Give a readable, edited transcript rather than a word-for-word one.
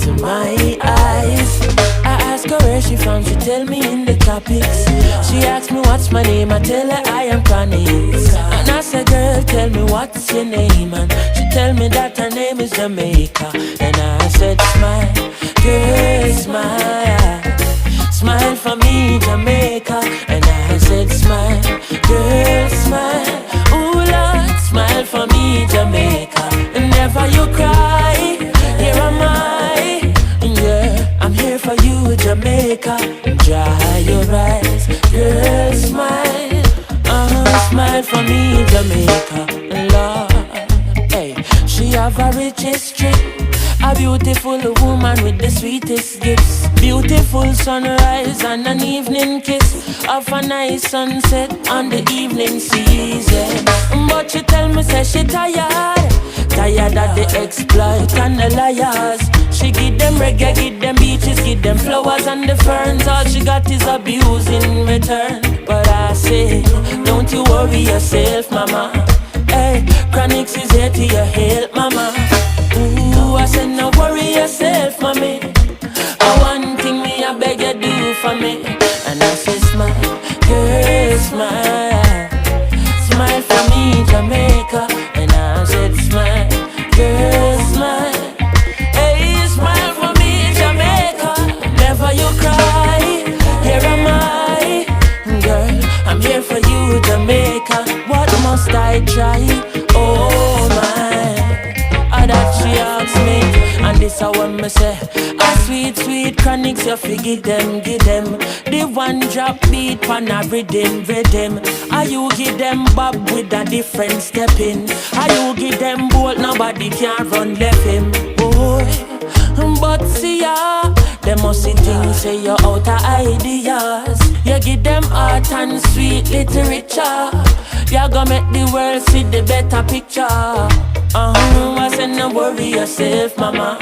into my eyes. I ask her where she from, she tell me in the tropics. She asked me what's my name, I tell her I am Chronixx. And I said, girl, tell me what's your name, and she tell me that her name is Jamaica. And I said, smile, girl, smile, smile for me, Jamaica. And I said, smile, girl, smile, ooh Lord, smile for me, Jamaica. And never you cry, here am I, yeah, I'm here for you, Jamaica. Dry your eyes, girl, smile, smile for me, Jamaica. Lord, hey, she have a rich history, a beautiful woman with the sweetest gifts. Beautiful sunrise and an evening kiss of a nice sunset on the evening season. But she tell me, say she tired of the exploit and the liars. She give them reggae, give them beaches, give them flowers and the ferns. All she got is abuse in return. But I say, don't you worry yourself, mama. Hey, Chronixx is here to your help, mama. Ooh, I said, no worry yourself, mommy. One thing me, I beg you do for me. And I said, smile, girl, smile, smile for me, Jamaica. And I said, smile, girl, smile, hey, smile for me, Jamaica. Never you cry, here am I, girl, I'm here for you, Jamaica. What must I try? Oh my, that she asks me, and this I want me say, a sweet, sweet Chronixx, you fi give them the one drop beat pan a rhythm. Are you give them bob with a different step in? Are you give them bolt, nobody can run left him, boy. But see ya, them must see things say you're out of ideas. You give them art and sweet literature. You gonna make the world see the better picture. I said, no worry yourself, mama.